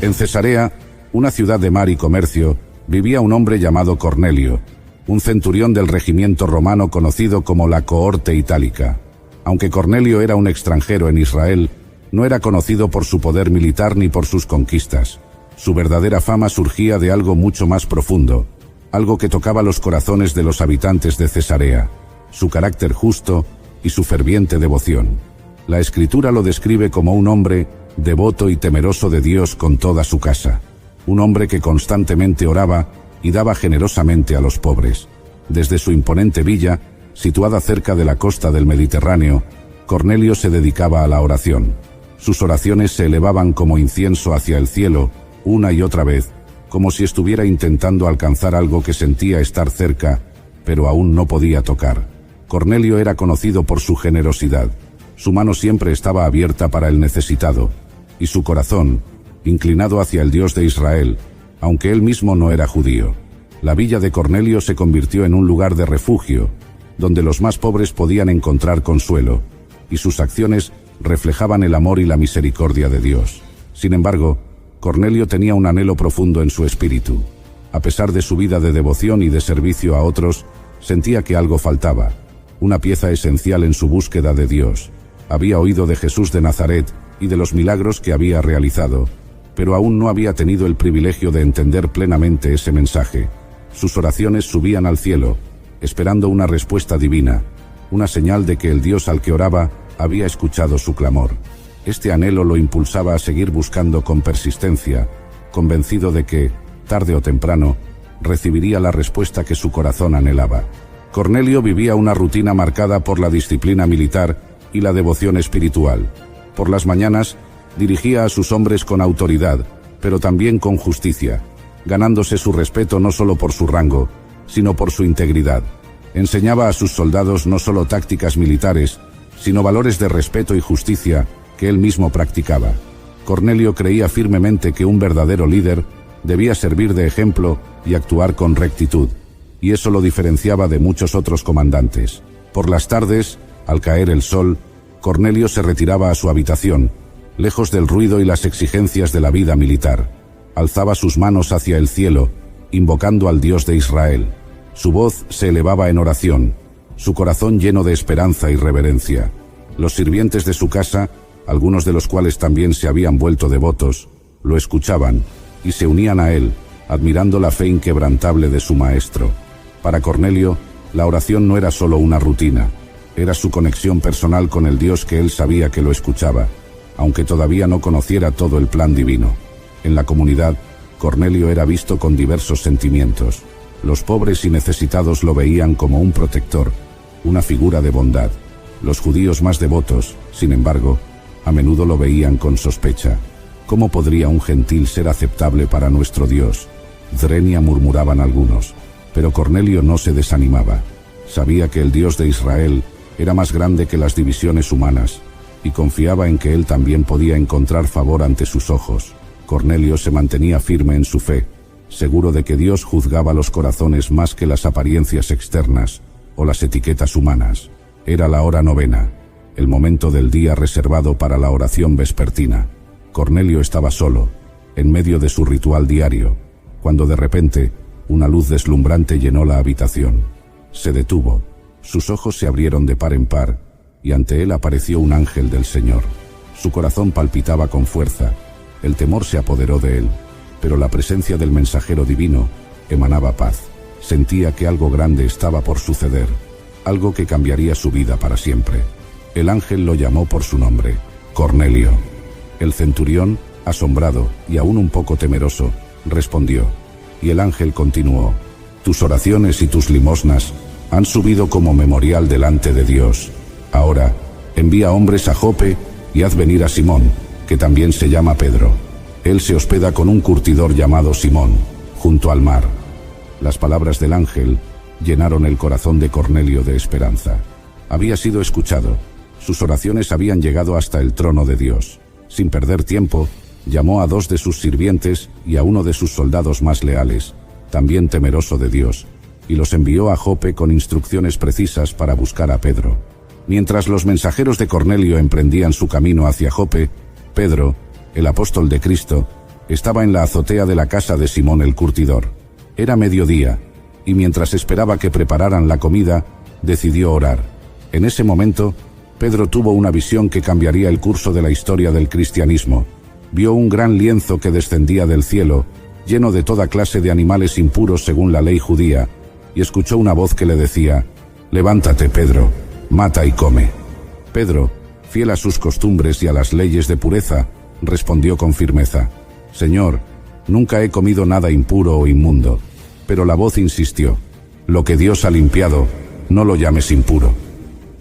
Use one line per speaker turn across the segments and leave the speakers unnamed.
En Cesarea, una ciudad de mar y comercio, vivía un hombre llamado Cornelio, un centurión del regimiento romano conocido como la cohorte itálica. Aunque Cornelio era un extranjero en Israel, no era conocido por su poder militar ni por sus conquistas. Su verdadera fama surgía de algo mucho más profundo, algo que tocaba los corazones de los habitantes de Cesarea: su carácter justo y su ferviente devoción. La Escritura lo describe como un hombre devoto y temeroso de Dios con toda su casa, un hombre que constantemente oraba y daba generosamente a los pobres. Desde su imponente villa, situada cerca de la costa del Mediterráneo, Cornelio se dedicaba a la oración. Sus oraciones se elevaban como incienso hacia el cielo, una y otra vez, como si estuviera intentando alcanzar algo que sentía estar cerca, pero aún no podía tocar. Cornelio era conocido por su generosidad. Su mano siempre estaba abierta para el necesitado, y su corazón, inclinado hacia el Dios de Israel, aunque él mismo no era judío. La villa de Cornelio se convirtió en un lugar de refugio, donde los más pobres podían encontrar consuelo, y sus acciones reflejaban el amor y la misericordia de Dios. Sin embargo, Cornelio tenía un anhelo profundo en su espíritu. A pesar de su vida de devoción y de servicio a otros, sentía que algo faltaba, una pieza esencial en su búsqueda de Dios. Había oído de Jesús de Nazaret y de los milagros que había realizado, pero aún no había tenido el privilegio de entender plenamente ese mensaje. Sus oraciones subían al cielo, esperando una respuesta divina, una señal de que el Dios al que oraba había escuchado su clamor. Este anhelo lo impulsaba a seguir buscando con persistencia, convencido de que, tarde o temprano, recibiría la respuesta que su corazón anhelaba. Cornelio vivía una rutina marcada por la disciplina militar y la devoción espiritual. Por las mañanas, dirigía a sus hombres con autoridad, pero también con justicia, ganándose su respeto no solo por su rango, sino por su integridad. Enseñaba a sus soldados no solo tácticas militares, sino valores de respeto y justicia que él mismo practicaba. Cornelio creía firmemente que un verdadero líder debía servir de ejemplo y actuar con rectitud, y eso lo diferenciaba de muchos otros comandantes. Por las tardes, al caer el sol, Cornelio se retiraba a su habitación, lejos del ruido y las exigencias de la vida militar. Alzaba sus manos hacia el cielo, invocando al Dios de Israel. Su voz se elevaba en oración, su corazón lleno de esperanza y reverencia. Los sirvientes de su casa, algunos de los cuales también se habían vuelto devotos, lo escuchaban y se unían a él, admirando la fe inquebrantable de su maestro. Para Cornelio, la oración no era solo una rutina, era su conexión personal con el Dios que él sabía que lo escuchaba, aunque todavía no conociera todo el plan divino. En la comunidad, Cornelio era visto con diversos sentimientos. Los pobres y necesitados lo veían como un protector, una figura de bondad. Los judíos más devotos, sin embargo, a menudo lo veían con sospecha. ¿Cómo podría un gentil ser aceptable para nuestro Dios? Drenia, murmuraban algunos. Pero Cornelio no se desanimaba. Sabía que el Dios de Israel era más grande que las divisiones humanas, y confiaba en que él también podía encontrar favor ante sus ojos. Cornelio se mantenía firme en su fe, seguro de que Dios juzgaba los corazones más que las apariencias externas o las etiquetas humanas. Era la hora novena, el momento del día reservado para la oración vespertina. Cornelio estaba solo, en medio de su ritual diario, cuando de repente una luz deslumbrante llenó la habitación. Se detuvo, sus ojos se abrieron de par en par, y ante él apareció un ángel del Señor. Su corazón palpitaba con fuerza, el temor se apoderó de él, pero la presencia del mensajero divino emanaba paz. Sentía que algo grande estaba por suceder, algo que cambiaría su vida para siempre. El ángel lo llamó por su nombre, Cornelio. El centurión, asombrado y aún un poco temeroso, respondió, y el ángel continuó: tus oraciones y tus limosnas han subido como memorial delante de Dios. Ahora, envía hombres a Jope y haz venir a Simón, que también se llama Pedro. Él se hospeda con un curtidor llamado Simón, junto al mar. Las palabras del ángel llenaron el corazón de Cornelio de esperanza. Había sido escuchado. Sus oraciones habían llegado hasta el trono de Dios. Sin perder tiempo, llamó a 2 de sus sirvientes y a uno de sus soldados más leales, también temeroso de Dios, y los envió a Jope con instrucciones precisas para buscar a Pedro. Mientras los mensajeros de Cornelio emprendían su camino hacia Jope, Pedro, el apóstol de Cristo, Estaba en la azotea de la casa de Simón el curtidor. Era mediodía, y mientras esperaba que prepararan la comida, decidió orar. En ese momento, Pedro tuvo una visión que cambiaría el curso de la historia del cristianismo. Vio un gran lienzo que descendía del cielo, lleno de toda clase de animales impuros según la ley judía, y escuchó una voz que le decía: «Levántate, Pedro, mata y come». Pedro, fiel a sus costumbres y a las leyes de pureza, respondió con firmeza: «Señor, nunca he comido nada impuro o inmundo». Pero la voz insistió: «Lo que Dios ha limpiado, no lo llames impuro».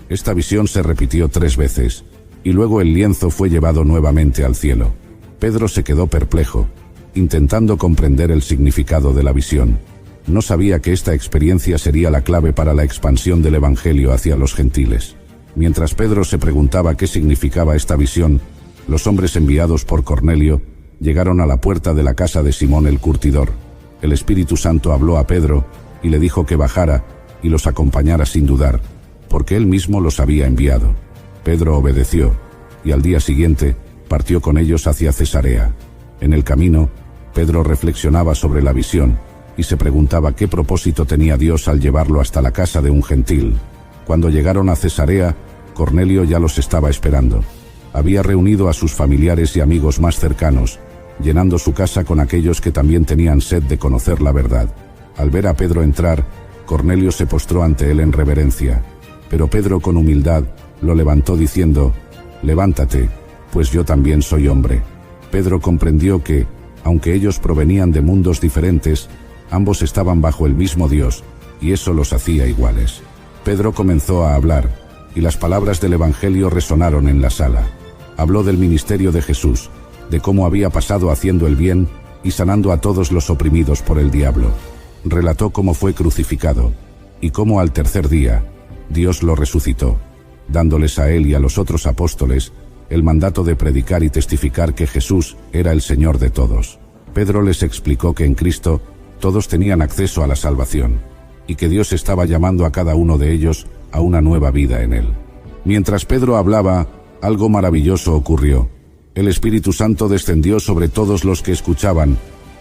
Esta visión se repitió 3 veces, y luego el lienzo fue llevado nuevamente al cielo. Pedro se quedó perplejo, intentando comprender el significado de la visión. No sabía que esta experiencia sería la clave para la expansión del Evangelio hacia los gentiles. Mientras Pedro se preguntaba qué significaba esta visión, los hombres enviados por Cornelio llegaron a la puerta de la casa de Simón el curtidor. El Espíritu Santo habló a Pedro y le dijo que bajara y los acompañara sin dudar, porque él mismo los había enviado. Pedro obedeció, y al día siguiente partió con ellos hacia Cesarea. En el camino, Pedro reflexionaba sobre la visión y se preguntaba qué propósito tenía Dios al llevarlo hasta la casa de un gentil. Cuando llegaron a Cesarea, Cornelio ya los estaba esperando. Había reunido a sus familiares y amigos más cercanos, llenando su casa con aquellos que también tenían sed de conocer la verdad. Al ver a Pedro entrar, Cornelio se postró ante él en reverencia. Pero Pedro con humildad lo levantó diciendo: «Levántate, pues yo también soy hombre». Pedro comprendió que, aunque ellos provenían de mundos diferentes, ambos estaban bajo el mismo Dios, y eso los hacía iguales. Pedro comenzó a hablar, y las palabras del Evangelio resonaron en la sala. Habló del ministerio de Jesús, de cómo había pasado haciendo el bien y sanando a todos los oprimidos por el diablo. Relató cómo fue crucificado, y cómo al tercer día Dios lo resucitó, dándoles a él y a los otros apóstoles el mandato de predicar y testificar que Jesús era el Señor de todos. Pedro les explicó que en Cristo todos tenían acceso a la salvación, y que Dios estaba llamando a cada uno de ellos a una nueva vida en él. Mientras Pedro hablaba, algo maravilloso ocurrió. El Espíritu Santo descendió sobre todos los que escuchaban,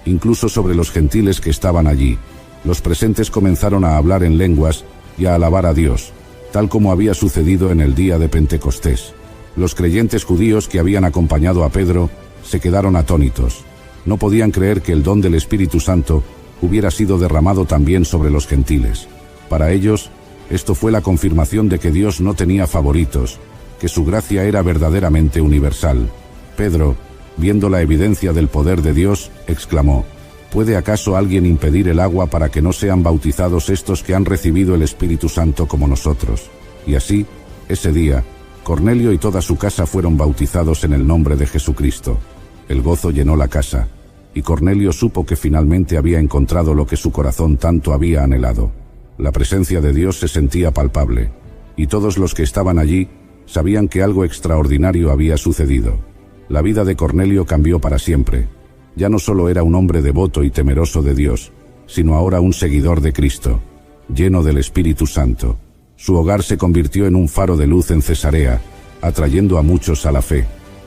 incluso sobre los gentiles que estaban allí. Los presentes comenzaron a hablar en lenguas y a alabar a Dios, tal como había sucedido en el día de Pentecostés. Los creyentes judíos que habían acompañado a Pedro se quedaron atónitos. No podían creer que el don del Espíritu Santo hubiera sido derramado también sobre los gentiles. Para ellos, esto fue la confirmación de que Dios no tenía favoritos, que su gracia era verdaderamente universal. Pedro, viendo la evidencia del poder de Dios, exclamó: ¿Puede acaso alguien impedir el agua para que no sean bautizados estos que han recibido el Espíritu Santo como nosotros? Y así, ese día, Cornelio y toda su casa fueron bautizados en el nombre de Jesucristo. El gozo llenó la casa, y Cornelio supo que finalmente había encontrado lo que su corazón tanto había anhelado. La presencia de Dios se sentía palpable, y todos los que estaban allí sabían que algo extraordinario había sucedido. La vida de Cornelio cambió para siempre. Ya no solo era un hombre devoto y temeroso de Dios, sino ahora un seguidor de Cristo, lleno del Espíritu Santo. Su hogar se convirtió en un faro de luz en Cesarea, atrayendo a muchos a la fe.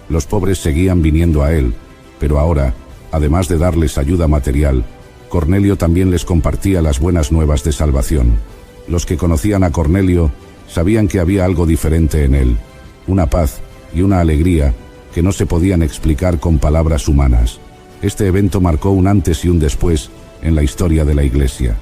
Los pobres seguían viniendo a él, pero ahora, además de darles ayuda material, Cornelio también les compartía las buenas nuevas de salvación. Los que conocían a Cornelio sabían que había algo diferente en él, una paz y una alegría que no se podían explicar con palabras humanas. Este evento marcó un antes y un después en la historia de la Iglesia.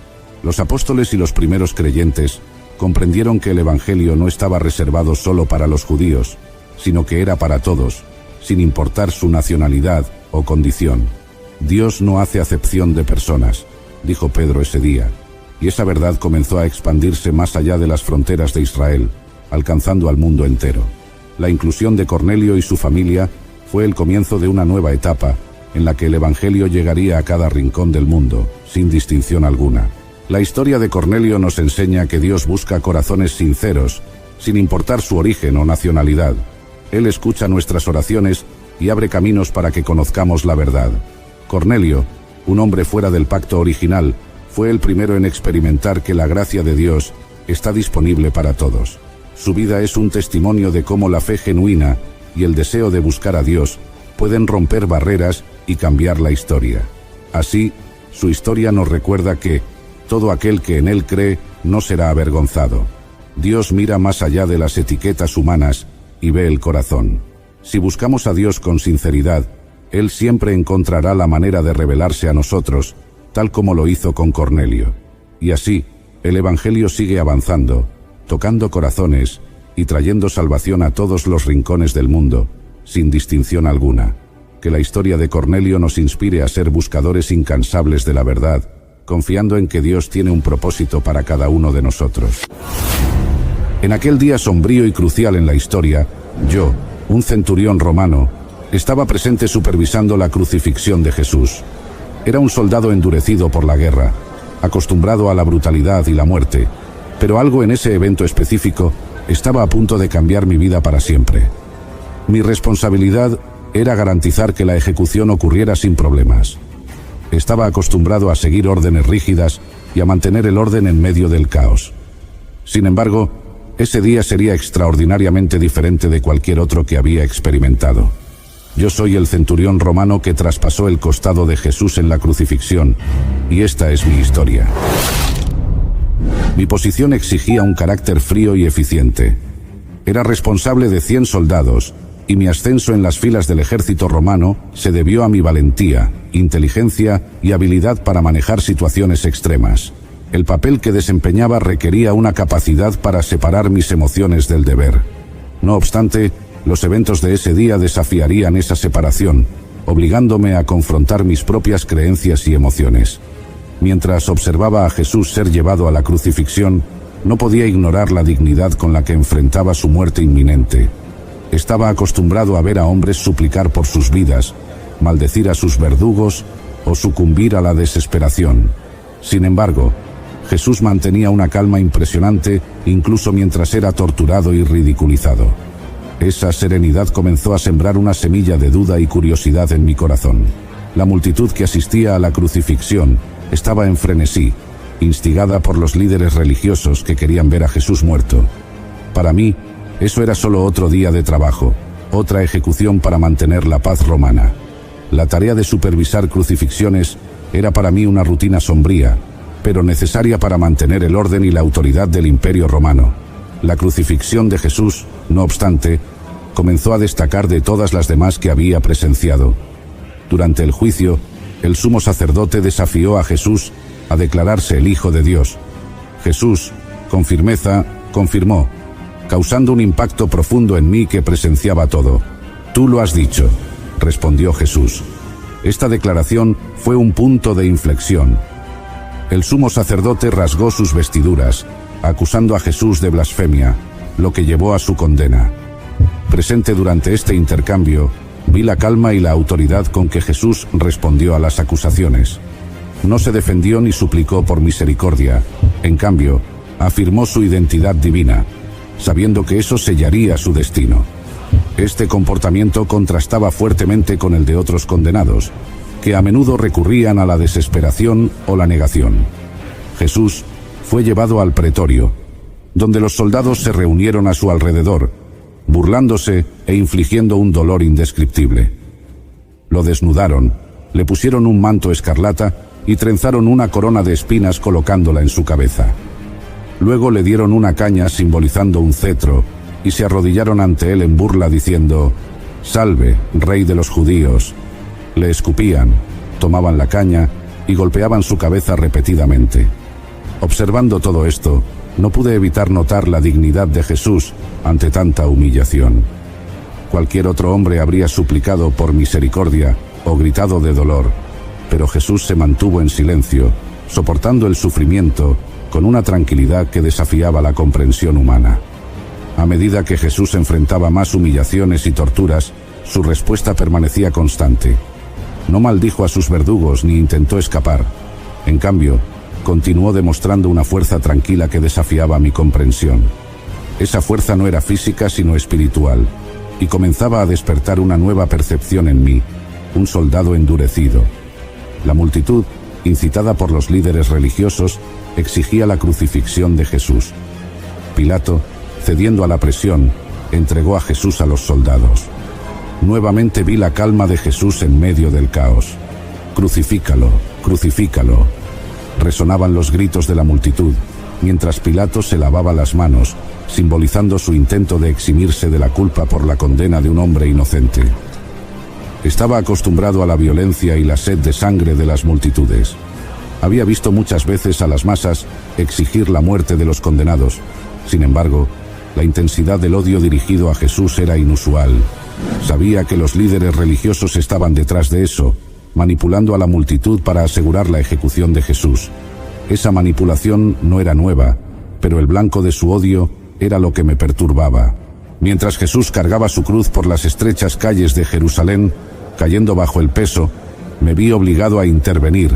Los apóstoles y los primeros creyentes comprendieron que el Evangelio no estaba reservado solo para los judíos, sino que era para todos, sin importar su nacionalidad o condición. Dios no hace acepción de personas, dijo Pedro ese día, y esa verdad comenzó a expandirse más allá de las fronteras de Israel, alcanzando al mundo entero. La inclusión de Cornelio y su familia fue el comienzo de una nueva etapa en la que el Evangelio llegaría a cada rincón del mundo, sin distinción alguna. La historia de Cornelio nos enseña que Dios busca corazones sinceros, sin importar su origen o nacionalidad. Él escucha nuestras oraciones y abre caminos para que conozcamos la verdad. Cornelio, un hombre fuera del pacto original, fue el primero en experimentar que la gracia de Dios está disponible para todos. Su vida es un testimonio de cómo la fe genuina y el deseo de buscar a Dios pueden romper barreras y cambiar la historia. Así, su historia nos recuerda que todo aquel que en él cree no será avergonzado. Dios mira más allá de las etiquetas humanas y ve el corazón. Si buscamos a Dios con sinceridad, Él siempre encontrará la manera de revelarse a nosotros, tal como lo hizo con Cornelio. Y así, el Evangelio sigue avanzando, tocando corazones y trayendo salvación a todos los rincones del mundo, sin distinción alguna. Que la historia de Cornelio nos inspire a ser buscadores incansables de la verdad, confiando en que Dios tiene un propósito para cada uno de nosotros. En aquel día sombrío y crucial en la historia, yo, un centurión romano, estaba presente supervisando la crucifixión de Jesús. Era un soldado endurecido por la guerra, acostumbrado a la brutalidad y la muerte, pero algo en ese evento específico estaba a punto de cambiar mi vida para siempre. Mi responsabilidad era garantizar que la ejecución ocurriera sin problemas. Estaba acostumbrado a seguir órdenes rígidas y a mantener el orden en medio del caos. Sin embargo, ese día sería extraordinariamente diferente de cualquier otro que había experimentado. Yo soy el centurión romano que traspasó el costado de Jesús en la crucifixión, y esta es mi historia. Mi posición exigía un carácter frío y eficiente. Era responsable de 100 soldados, y mi ascenso en las filas del ejército romano se debió a mi valentía, inteligencia y habilidad para manejar situaciones extremas. El papel que desempeñaba requería una capacidad para separar mis emociones del deber. No obstante, los eventos de ese día desafiarían esa separación, obligándome a confrontar mis propias creencias y emociones. Mientras observaba a Jesús ser llevado a la crucifixión, no podía ignorar la dignidad con la que enfrentaba su muerte inminente. Estaba acostumbrado a ver a hombres suplicar por sus vidas, maldecir a sus verdugos o sucumbir a la desesperación. Sin embargo, Jesús mantenía una calma impresionante incluso mientras era torturado y ridiculizado. Esa serenidad comenzó a sembrar una semilla de duda y curiosidad en mi corazón. La multitud que asistía a la crucifixión estaba en frenesí, instigada por los líderes religiosos que querían ver a Jesús muerto. Para mí, eso era solo otro día de trabajo, otra ejecución para mantener la paz romana. La tarea de supervisar crucifixiones era para mí una rutina sombría, pero necesaria para mantener el orden y la autoridad del Imperio Romano. La crucifixión de Jesús, no obstante, comenzó a destacar de todas las demás que había presenciado. Durante el juicio, el sumo sacerdote desafió a Jesús a declararse el Hijo de Dios. Jesús, con firmeza, confirmó, causando un impacto profundo en mí que presenciaba todo. «Tú lo has dicho», respondió Jesús. Esta declaración fue un punto de inflexión. El sumo sacerdote rasgó sus vestiduras, acusando a Jesús de blasfemia, lo que llevó a su condena. Presente durante este intercambio, vi la calma y la autoridad con que Jesús respondió a las acusaciones. No se defendió ni suplicó por misericordia, en cambio, afirmó su identidad divina, sabiendo que eso sellaría su destino. Este comportamiento contrastaba fuertemente con el de otros condenados, que a menudo recurrían a la desesperación o la negación. Jesús fue llevado al pretorio, donde los soldados se reunieron a su alrededor, burlándose e infligiendo un dolor indescriptible. Lo desnudaron, le pusieron un manto escarlata y trenzaron una corona de espinas colocándola en su cabeza. Luego le dieron una caña simbolizando un cetro y se arrodillaron ante él en burla diciendo: «Salve, Rey de los judíos». Le escupían, tomaban la caña y golpeaban su cabeza repetidamente. Observando todo esto, no pude evitar notar la dignidad de Jesús ante tanta humillación. Cualquier otro hombre habría suplicado por misericordia o gritado de dolor, pero Jesús se mantuvo en silencio, soportando el sufrimiento con una tranquilidad que desafiaba la comprensión humana. A medida que Jesús enfrentaba más humillaciones y torturas, su respuesta permanecía constante. No maldijo a sus verdugos ni intentó escapar. En cambio, continuó demostrando una fuerza tranquila que desafiaba mi comprensión. Esa fuerza no era física sino espiritual, y comenzaba a despertar una nueva percepción en mí, un soldado endurecido. La multitud, incitada por los líderes religiosos, exigía la crucifixión de Jesús. Pilato, cediendo a la presión, entregó a Jesús a los soldados. nuevamente vi la calma de Jesús en medio del caos. «Crucifícalo, crucifícalo», resonaban los gritos de la multitud, mientras Pilato se lavaba las manos, simbolizando su intento de eximirse de la culpa por la condena de un hombre inocente. Estaba acostumbrado a la violencia y la sed de sangre de las multitudes. Había visto muchas veces a las masas exigir la muerte de los condenados. Sin embargo, la intensidad del odio dirigido a Jesús era inusual. Sabía que los líderes religiosos estaban detrás de eso, manipulando a la multitud para asegurar la ejecución de Jesús. Esa manipulación no era nueva, pero el blanco de su odio era lo que me perturbaba. Mientras Jesús cargaba su cruz por las estrechas calles de Jerusalén, cayendo bajo el peso, me vi obligado a intervenir,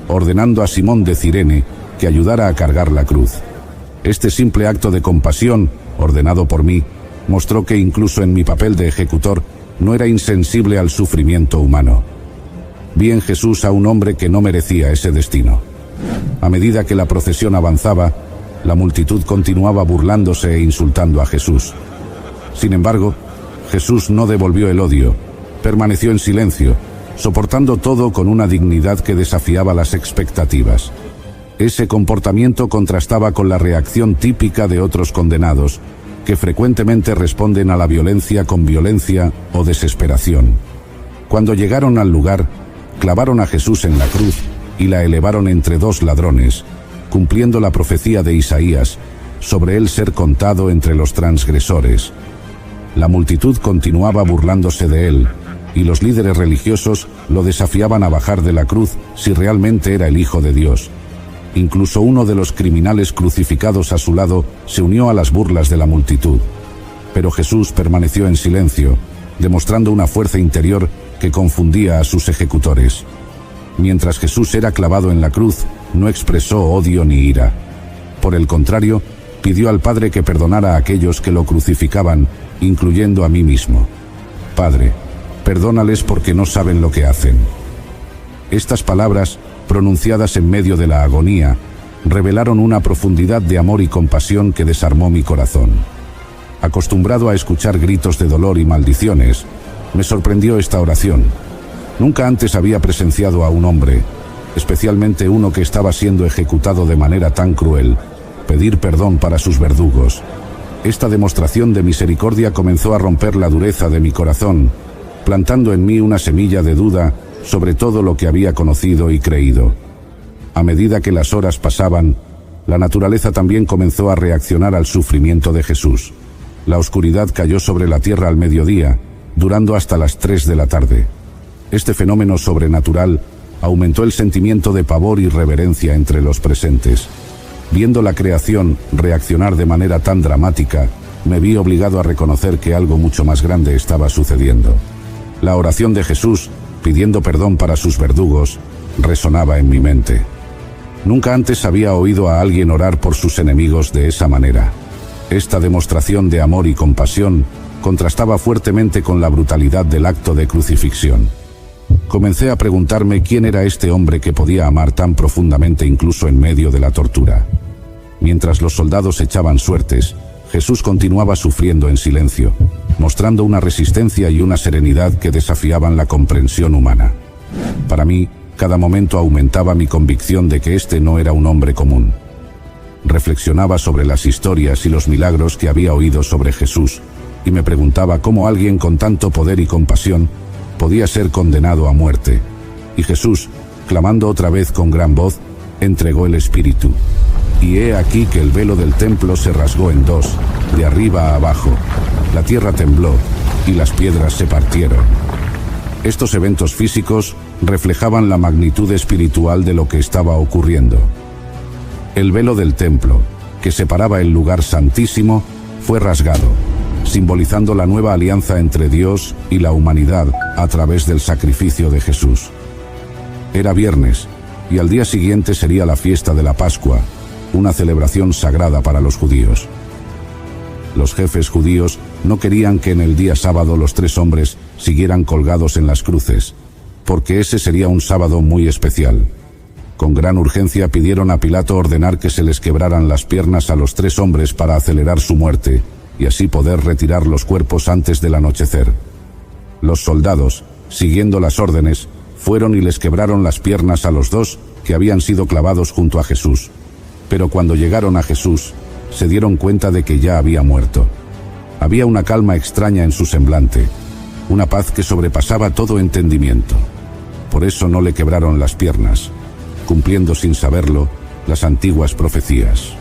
ordenando a Simón de Cirene que ayudara a cargar la cruz. Este simple acto de compasión, ordenado por mí, mostró que incluso en mi papel de ejecutor no era insensible al sufrimiento humano. Vi en Jesús a un hombre que no merecía ese destino. A medida que la procesión avanzaba, la multitud continuaba burlándose e insultando a Jesús. Sin embargo, Jesús no devolvió el odio, permaneció en silencio, soportando todo con una dignidad que desafiaba las expectativas. Ese comportamiento contrastaba con la reacción típica de otros condenados, que frecuentemente responden a la violencia con violencia o desesperación. Cuando llegaron al lugar, clavaron a Jesús en la cruz y la elevaron entre dos ladrones, cumpliendo la profecía de Isaías sobre él ser contado entre los transgresores. La multitud continuaba burlándose de él, y los líderes religiosos lo desafiaban a bajar de la cruz si realmente era el Hijo de Dios. Incluso uno de los criminales crucificados a su lado se unió a las burlas de la multitud. Pero Jesús permaneció en silencio, demostrando una fuerza interior que confundía a sus ejecutores. Mientras Jesús era clavado en la cruz, no expresó odio ni ira. Por el contrario, pidió al Padre que perdonara a aquellos que lo crucificaban, incluyendo a mí mismo. «Padre, perdónales porque no saben lo que hacen». Estas palabras, pronunciadas en medio de la agonía, revelaron una profundidad de amor y compasión que desarmó mi corazón. Acostumbrado a escuchar gritos de dolor y maldiciones, me sorprendió esta oración. Nunca antes había presenciado a un hombre, especialmente uno que estaba siendo ejecutado de manera tan cruel, pedir perdón para sus verdugos. Esta demostración de misericordia comenzó a romper la dureza de mi corazón, plantando en mí una semilla de duda sobre todo lo que había conocido y creído. A medida que las horas pasaban, la naturaleza también comenzó a reaccionar al sufrimiento de Jesús. La oscuridad cayó sobre la tierra al mediodía, durando hasta las 3 de la tarde. Este fenómeno sobrenatural aumentó el sentimiento de pavor y reverencia entre los presentes. Viendo la creación reaccionar de manera tan dramática, me vi obligado a reconocer que algo mucho más grande estaba sucediendo. La oración de Jesús, pidiendo perdón para sus verdugos, resonaba en mi mente. Nunca antes había oído a alguien orar por sus enemigos de esa manera. Esta demostración de amor y compasión contrastaba fuertemente con la brutalidad del acto de crucifixión. Comencé a preguntarme quién era este hombre que podía amar tan profundamente incluso en medio de la tortura. Mientras los soldados echaban suertes, Jesús continuaba sufriendo en silencio, mostrando una resistencia y una serenidad que desafiaban la comprensión humana. Para mí, cada momento aumentaba mi convicción de que este no era un hombre común. Reflexionaba sobre las historias y los milagros que había oído sobre Jesús, y me preguntaba cómo alguien con tanto poder y compasión podía ser condenado a muerte. Y Jesús, clamando otra vez con gran voz, entregó el Espíritu. Y he aquí que el velo del templo se rasgó en dos, de arriba a abajo. La tierra tembló y las piedras se partieron. Estos eventos físicos reflejaban la magnitud espiritual de lo que estaba ocurriendo. El velo del templo, que separaba el lugar santísimo, fue rasgado, simbolizando la nueva alianza entre Dios y la humanidad a través del sacrificio de Jesús. Era viernes, y al día siguiente sería la fiesta de la Pascua, una celebración sagrada para los judíos. Los jefes judíos no querían que en el día sábado los 3 hombres siguieran colgados en las cruces, porque ese sería un sábado muy especial. Con gran urgencia pidieron a Pilato ordenar que se les quebraran las piernas a los 3 hombres para acelerar su muerte, y así poder retirar los cuerpos antes del anochecer. los soldados, siguiendo las órdenes, fueron y les quebraron las piernas a los dos que habían sido clavados junto a Jesús. Pero cuando llegaron a Jesús, se dieron cuenta de que ya había muerto. Había una calma extraña en su semblante, una paz que sobrepasaba todo entendimiento. Por eso no le quebraron las piernas, cumpliendo sin saberlo las antiguas profecías.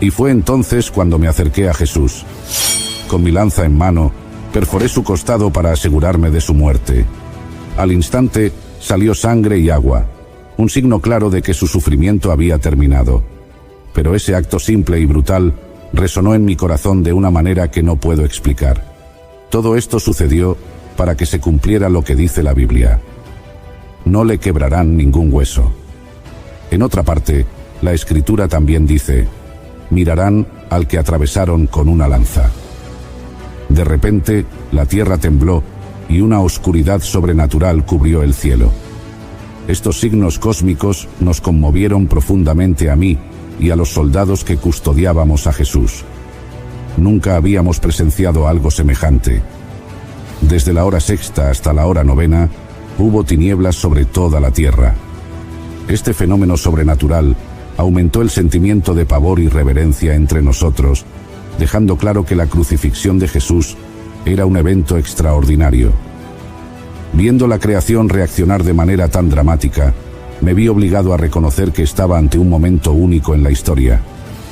Y fue entonces cuando me acerqué a Jesús. Con mi lanza en mano, perforé su costado para asegurarme de su muerte. Al instante salió sangre y agua, un signo claro de que su sufrimiento había terminado. Pero ese acto simple y brutal resonó en mi corazón de una manera que no puedo explicar. Todo esto sucedió para que se cumpliera lo que dice la Biblia: no le quebrarán ningún hueso. En otra parte, la Escritura también dice: mirarán al que atravesaron con una lanza. De repente, la tierra tembló y una oscuridad sobrenatural cubrió el cielo. Estos signos cósmicos nos conmovieron profundamente a mí y a los soldados que custodiábamos a Jesús. Nunca habíamos presenciado algo semejante. Desde la hora sexta hasta la hora novena, hubo tinieblas sobre toda la tierra. Este fenómeno sobrenatural aumentó el sentimiento de pavor y reverencia entre nosotros, dejando claro que la crucifixión de Jesús era un evento extraordinario. Viendo la creación reaccionar de manera tan dramática, me vi obligado a reconocer que estaba ante un momento único en la historia.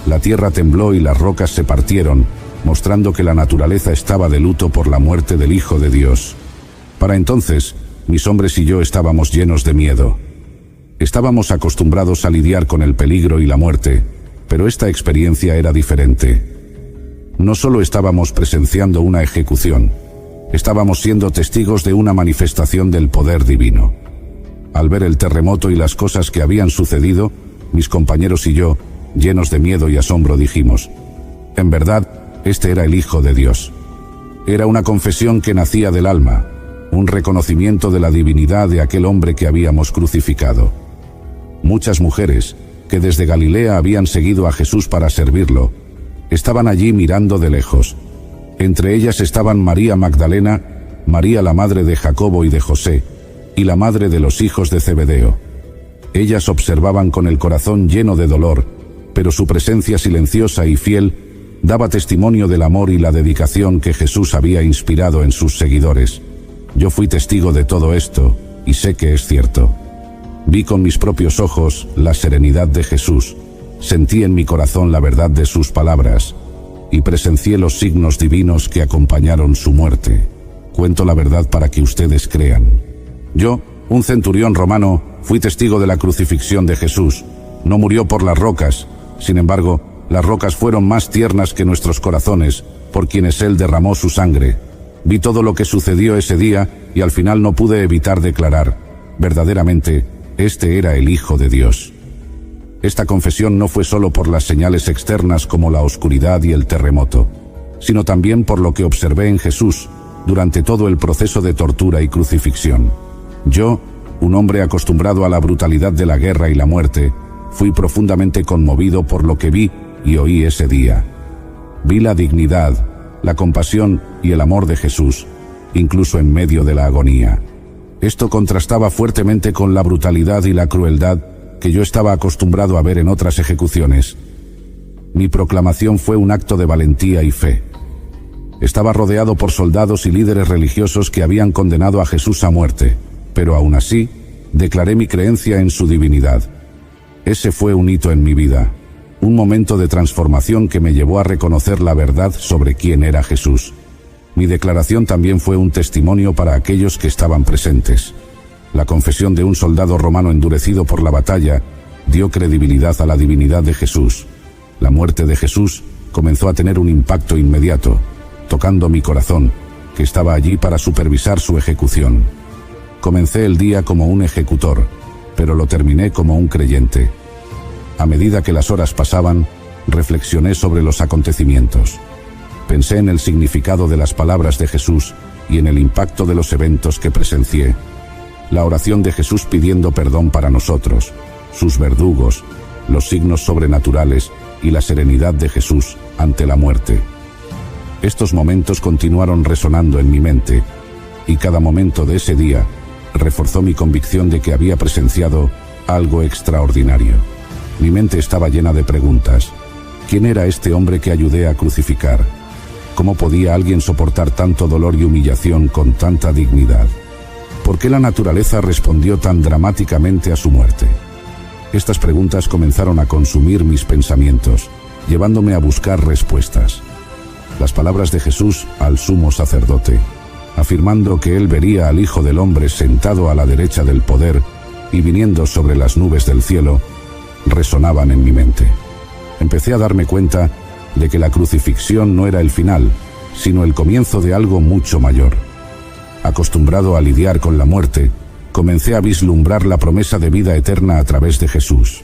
La tierra tembló y las rocas se partieron, mostrando que la naturaleza estaba de luto por la muerte del Hijo de Dios. Para entonces, mis hombres y yo estábamos llenos de miedo. Estábamos acostumbrados a lidiar con el peligro y la muerte, pero esta experiencia era diferente. No solo estábamos presenciando una ejecución, estábamos siendo testigos de una manifestación del poder divino. Al ver el terremoto y las cosas que habían sucedido, mis compañeros y yo, llenos de miedo y asombro, dijimos: en verdad, este era el Hijo de Dios. Era una confesión que nacía del alma, un reconocimiento de la divinidad de aquel hombre que habíamos crucificado. Muchas mujeres, que desde Galilea habían seguido a Jesús para servirlo, estaban allí mirando de lejos. Entre ellas estaban María Magdalena, María la madre de Jacobo y de José, y la madre de los hijos de Zebedeo. Ellas observaban con el corazón lleno de dolor, pero su presencia silenciosa y fiel daba testimonio del amor y la dedicación que Jesús había inspirado en sus seguidores. Yo fui testigo de todo esto, y sé que es cierto. Vi con mis propios ojos la serenidad de Jesús, sentí en mi corazón la verdad de sus palabras, y presencié los signos divinos que acompañaron su muerte. Cuento la verdad para que ustedes crean. Yo, un centurión romano, fui testigo de la crucifixión de Jesús. No murió por las rocas, sin embargo, las rocas fueron más tiernas que nuestros corazones, por quienes Él derramó su sangre. Vi todo lo que sucedió ese día y al final no pude evitar declarar: verdaderamente, este era el Hijo de Dios. Esta confesión no fue solo por las señales externas como la oscuridad y el terremoto, sino también por lo que observé en Jesús durante todo el proceso de tortura y crucifixión. Yo, un hombre acostumbrado a la brutalidad de la guerra y la muerte, fui profundamente conmovido por lo que vi y oí ese día. Vi la dignidad, la compasión y el amor de Jesús, incluso en medio de la agonía. Esto contrastaba fuertemente con la brutalidad y la crueldad que yo estaba acostumbrado a ver en otras ejecuciones. Mi proclamación fue un acto de valentía y fe. Estaba rodeado por soldados y líderes religiosos que habían condenado a Jesús a muerte, pero aún así, declaré mi creencia en su divinidad. Ese fue un hito en mi vida, un momento de transformación que me llevó a reconocer la verdad sobre quién era Jesús. Mi declaración también fue un testimonio para aquellos que estaban presentes. La confesión de un soldado romano endurecido por la batalla dio credibilidad a la divinidad de Jesús. La muerte de Jesús comenzó a tener un impacto inmediato, tocando mi corazón, que estaba allí para supervisar su ejecución. Comencé el día como un ejecutor, pero lo terminé como un creyente. A medida que las horas pasaban, reflexioné sobre los acontecimientos. Pensé en el significado de las palabras de Jesús y en el impacto de los eventos que presencié. La oración de Jesús pidiendo perdón para nosotros, sus verdugos, los signos sobrenaturales y la serenidad de Jesús ante la muerte. Estos momentos continuaron resonando en mi mente, y cada momento de ese día reforzó mi convicción de que había presenciado algo extraordinario. Mi mente estaba llena de preguntas. ¿Quién era este hombre que ayudé a crucificar? ¿Cómo podía alguien soportar tanto dolor y humillación con tanta dignidad? ¿Por qué la naturaleza respondió tan dramáticamente a su muerte? Estas preguntas comenzaron a consumir mis pensamientos, llevándome a buscar respuestas. Las palabras de Jesús al sumo sacerdote, afirmando que él vería al Hijo del Hombre sentado a la derecha del poder y viniendo sobre las nubes del cielo, resonaban en mi mente. Empecé a darme cuenta de que la crucifixión no era el final, sino el comienzo de algo mucho mayor. Acostumbrado a lidiar con la muerte, comencé a vislumbrar la promesa de vida eterna a través de Jesús.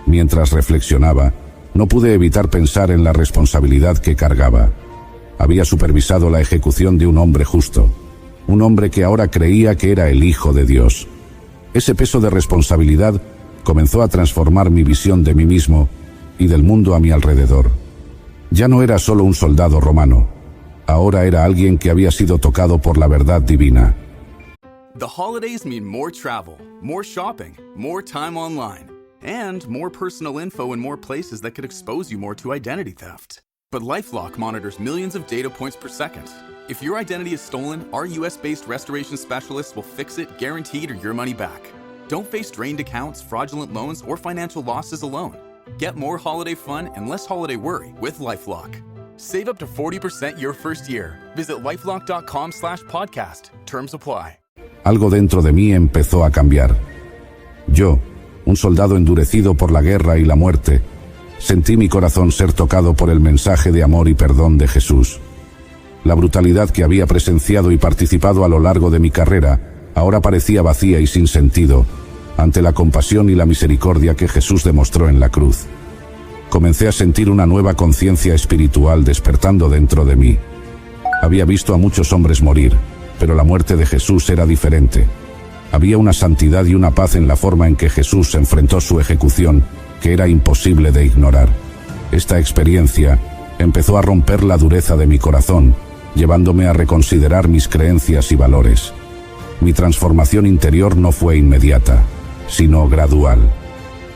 Mientras reflexionaba, no pude evitar pensar en la responsabilidad que cargaba. Había supervisado la ejecución de un hombre justo, un hombre que ahora creía que era el Hijo de Dios. Ese peso de responsabilidad comenzó a transformar mi visión de mí mismo y del mundo a mi alrededor. Ya no era solo un soldado romano, ahora era alguien que había sido tocado por la verdad divina.
The holidays mean more travel, more shopping, more time online, and more personal info in more places that could expose you more to identity theft. But LifeLock monitors millions of data points per second. If your identity is stolen, our US-based restoration specialists will fix it, guaranteed, or your money back. Don't face drained accounts, fraudulent loans, or financial losses alone. Get more holiday fun and less holiday worry with LifeLock. Save up to 40% your first year. Visit lifelock.com/podcast. Terms apply.
Algo dentro de mí empezó a cambiar. Yo, un soldado endurecido por la guerra y la muerte, sentí mi corazón ser tocado por el mensaje de amor y perdón de Jesús. La brutalidad que había presenciado y participado a lo largo de mi carrera ahora parecía vacía y sin sentido ante la compasión y la misericordia que Jesús demostró en la cruz. Comencé a sentir una nueva conciencia espiritual despertando dentro de mí. Había visto a muchos hombres morir, pero la muerte de Jesús era diferente. Había una santidad y una paz en la forma en que Jesús enfrentó su ejecución que era imposible de ignorar. Esta experiencia empezó a romper la dureza de mi corazón, llevándome a reconsiderar mis creencias y valores. Mi transformación interior no fue inmediata, sino gradual.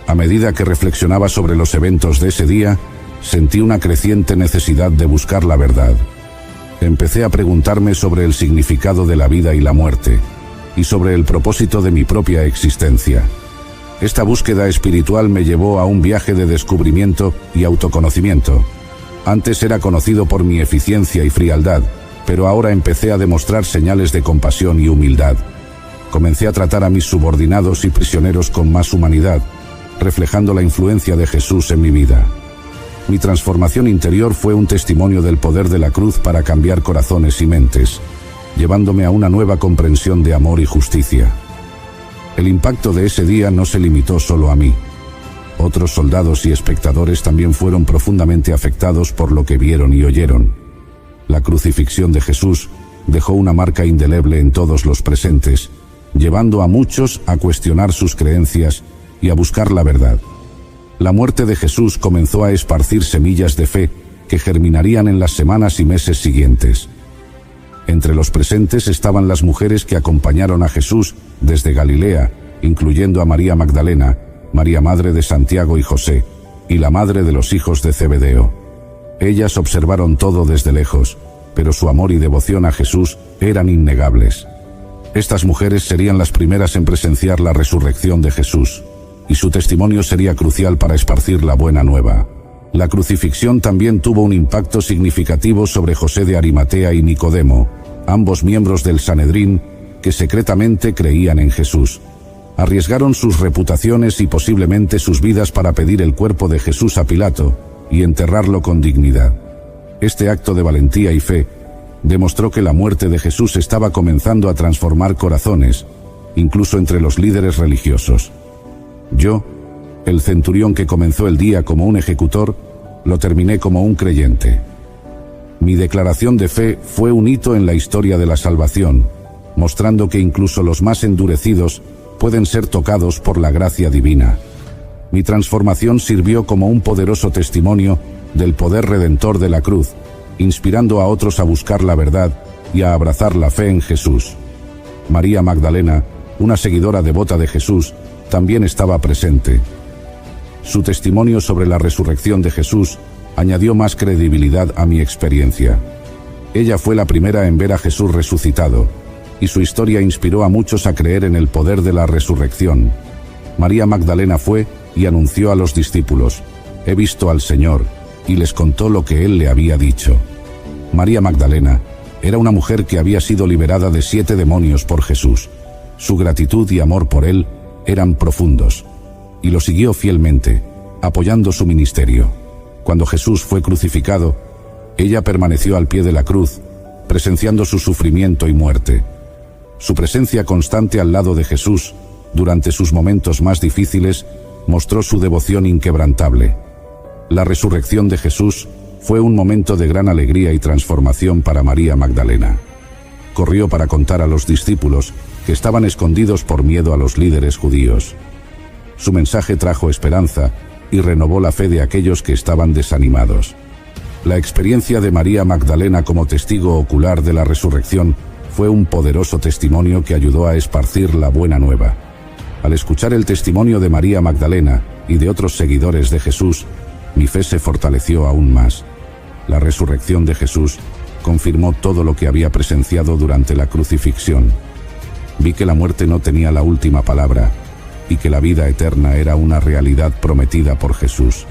A medida que reflexionaba sobre los eventos de ese día, sentí una creciente necesidad de buscar la verdad. Empecé a preguntarme sobre el significado de la vida y la muerte, y sobre el propósito de mi propia existencia. Esta búsqueda espiritual me llevó a un viaje de descubrimiento y autoconocimiento. Antes era conocido por mi eficiencia y frialdad, pero ahora empecé a demostrar señales de compasión y humildad. Comencé a tratar a mis subordinados y prisioneros con más humanidad, reflejando la influencia de Jesús en mi vida. Mi transformación interior fue un testimonio del poder de la cruz para cambiar corazones y mentes, llevándome a una nueva comprensión de amor y justicia. El impacto de ese día no se limitó solo a mí. Otros soldados y espectadores también fueron profundamente afectados por lo que vieron y oyeron. La crucifixión de Jesús dejó una marca indeleble en todos los presentes, llevando a muchos a cuestionar sus creencias y a buscar la verdad. La muerte de Jesús comenzó a esparcir semillas de fe que germinarían en las semanas y meses siguientes. Entre los presentes estaban las mujeres que acompañaron a Jesús desde Galilea, incluyendo a María Magdalena, María madre de Santiago y José, y la madre de los hijos de Zebedeo. Ellas observaron todo desde lejos, pero su amor y devoción a Jesús eran innegables. Estas mujeres serían las primeras en presenciar la resurrección de Jesús, y su testimonio sería crucial para esparcir la buena nueva. La crucifixión también tuvo un impacto significativo sobre José de Arimatea y Nicodemo, ambos miembros del Sanedrín que secretamente creían en Jesús. Arriesgaron sus reputaciones y posiblemente sus vidas para pedir el cuerpo de Jesús a Pilato y enterrarlo con dignidad. Este acto de valentía y fe demostró que la muerte de Jesús estaba comenzando a transformar corazones, incluso entre los líderes religiosos. Yo, el centurión que comenzó el día como un ejecutor, lo terminé como un creyente. Mi declaración de fe fue un hito en la historia de la salvación, mostrando que incluso los más endurecidos pueden ser tocados por la gracia divina. Mi transformación sirvió como un poderoso testimonio del poder redentor de la cruz, inspirando a otros a buscar la verdad y a abrazar la fe en Jesús. María Magdalena, una seguidora devota de Jesús, también estaba presente. Su testimonio sobre la resurrección de Jesús añadió más credibilidad a mi experiencia. Ella fue la primera en ver a Jesús resucitado, y su historia inspiró a muchos a creer en el poder de la resurrección. María Magdalena fue y anunció a los discípulos: «He visto al Señor», y les contó lo que Él le había dicho. María Magdalena era una mujer que había sido liberada de 7 demonios por Jesús. Su gratitud y amor por Él eran profundos, y lo siguió fielmente, apoyando su ministerio. Cuando Jesús fue crucificado, ella permaneció al pie de la cruz, presenciando su sufrimiento y muerte. Su presencia constante al lado de Jesús, durante sus momentos más difíciles, mostró su devoción inquebrantable. La resurrección de Jesús fue un momento de gran alegría y transformación para María Magdalena. Corrió para contar a los discípulos que estaban escondidos por miedo a los líderes judíos. Su mensaje trajo esperanza y renovó la fe de aquellos que estaban desanimados. La experiencia de María Magdalena como testigo ocular de la resurrección fue un poderoso testimonio que ayudó a esparcir la buena nueva. Al escuchar el testimonio de María Magdalena y de otros seguidores de Jesús, mi fe se fortaleció aún más. La resurrección de Jesús confirmó todo lo que había presenciado durante la crucifixión. Vi que la muerte no tenía la última palabra y que la vida eterna era una realidad prometida por Jesús.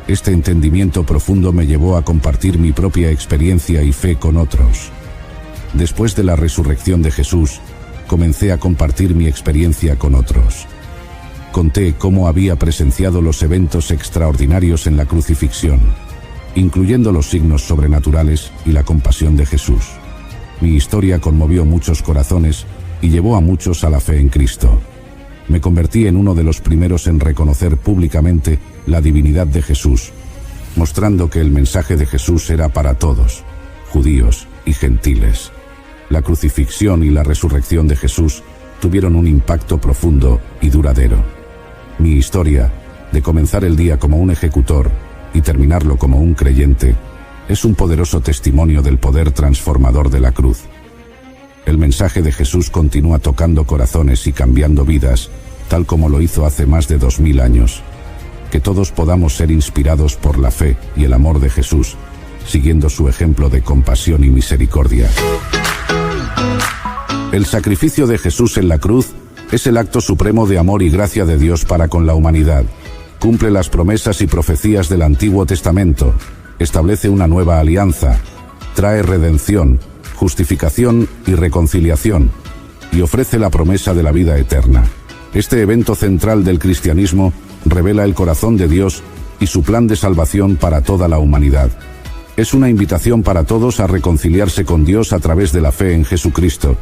Este entendimiento profundo me llevó a compartir mi propia experiencia y fe con otros. Después de la resurrección de Jesús, comencé a compartir mi experiencia con otros. Conté cómo había presenciado los eventos extraordinarios en la crucifixión, incluyendo los signos sobrenaturales y la compasión de Jesús. Mi historia conmovió muchos corazones y llevó a muchos a la fe en Cristo. Me convertí en uno de los primeros en reconocer públicamente la divinidad de Jesús, mostrando que el mensaje de Jesús era para todos, judíos y gentiles. La crucifixión y la resurrección de Jesús tuvieron un impacto profundo y duradero. Mi historia, de comenzar el día como un ejecutor y terminarlo como un creyente, es un poderoso testimonio del poder transformador de la cruz. El mensaje de Jesús continúa tocando corazones y cambiando vidas, tal como lo hizo hace más de 2000 años. Que todos podamos ser inspirados por la fe y el amor de Jesús, siguiendo su ejemplo de compasión y misericordia. El sacrificio de Jesús en la cruz es el acto supremo de amor y gracia de Dios para con la humanidad. Cumple las promesas y profecías del Antiguo Testamento, establece una nueva alianza, trae redención, justificación y reconciliación, y ofrece la promesa de la vida eterna. Este evento central del cristianismo revela el corazón de Dios y su plan de salvación para toda la humanidad. Es una invitación para todos a reconciliarse con Dios a través de la fe en Jesucristo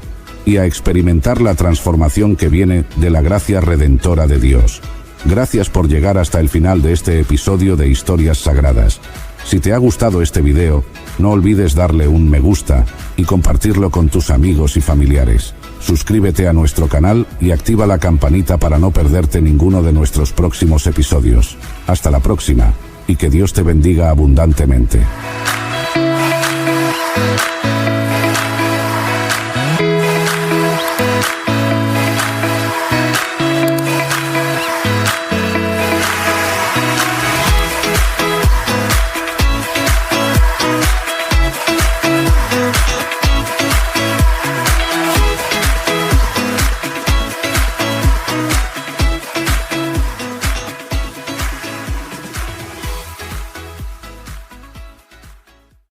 y a experimentar la transformación que viene de la gracia redentora de Dios. Gracias por llegar hasta el final de este episodio de Historias Sagradas. Si te ha gustado este video, no olvides darle un me gusta y compartirlo con tus amigos y familiares. Suscríbete a nuestro canal y activa la campanita para no perderte ninguno de nuestros próximos episodios. Hasta la próxima, y que Dios te bendiga abundantemente.